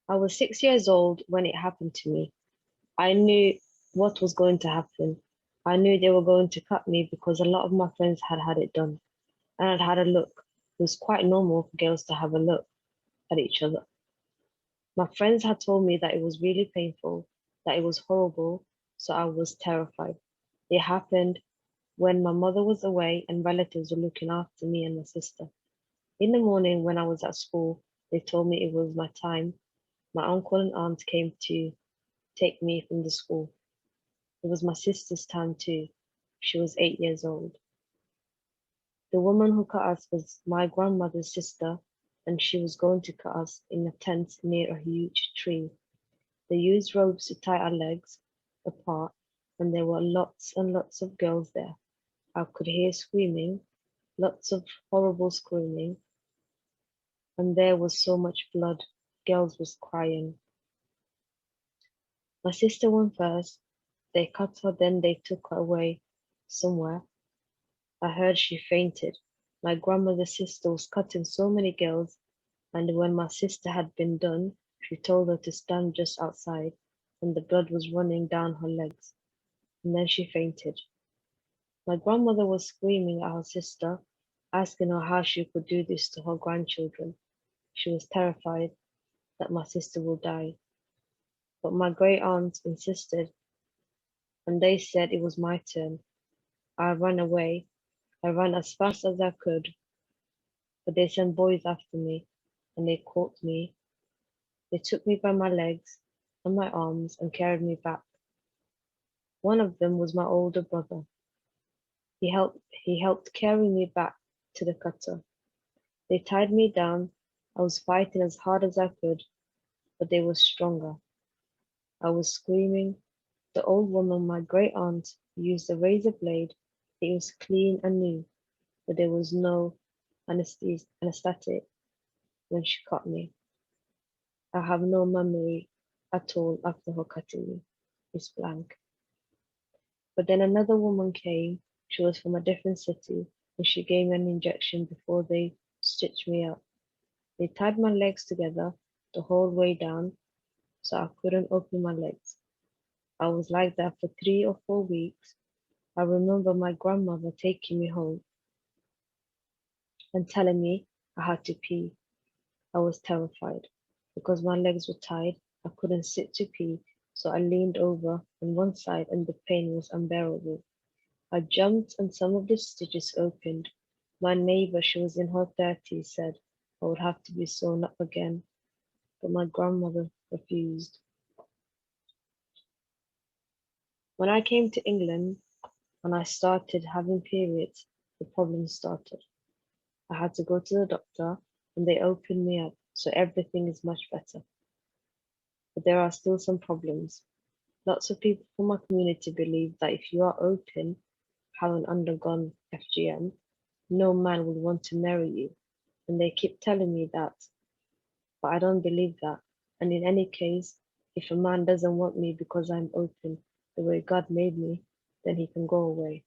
I was 6 years old when it happened to me. I knew what was going to happen. I knew they were going to cut me because a lot of my friends had had it done, and I'd had a look. It was quite normal for girls to have a look at each other. My friends had told me that it was really painful, that it was horrible, so I was terrified. It happened when my mother was away and relatives were looking after me and my sister. In the morning when I was at school, they told me it was my time. My uncle and aunt came to take me from the school. It was my sister's time too. She was 8 years old. The woman who cut us was my grandmother's sister, and she was going to cut us in a tent near a huge tree. They used ropes to tie our legs apart, and there were lots and lots of girls there. I could hear screaming, lots of horrible screaming, and there was so much blood. Girls was crying. My sister went first. They cut her, then they took her away somewhere. I heard she fainted. My grandmother's sister was cutting so many girls, and when my sister had been done, she told her to stand just outside, and the blood was running down her legs, and then she fainted. My grandmother was screaming at her sister, asking her how she could do this to her grandchildren. She was terrified that my sister would die. But my great aunt insisted, and they said it was my turn. I ran away. I ran as fast as I could, but they sent boys after me, and they caught me. They took me by my legs and my arms and carried me back. One of them was my older brother. He helped carry me back to the cutter. They tied me down. I was fighting as hard as I could, but they were stronger. I was screaming. The old woman, my great aunt, used a razor blade. It was clean and new, but there was no anesthetic when she cut me. I have no memory at all after her cutting me. It's blank. But then another woman came. She was from a different city, and she gave me an injection before they stitched me up. They tied my legs together the whole way down, so I couldn't open my legs. I was like that for 3 or 4 weeks. I remember my grandmother taking me home and telling me I had to pee. I was terrified. Because my legs were tied, I couldn't sit to pee, so I leaned over on one side and the pain was unbearable. I jumped and some of the stitches opened. My neighbor, she was in her 30s, said I would have to be sewn up again, but my grandmother refused. When I came to England and I started having periods, the problem started. I had to go to the doctor and they opened me up, so everything is much better. But there are still some problems. Lots of people from my community believe that if you are open, having undergone FGM, no man would want to marry you. And they keep telling me that, but I don't believe that. And in any case, if a man doesn't want me because I'm open the way God made me, then he can go away.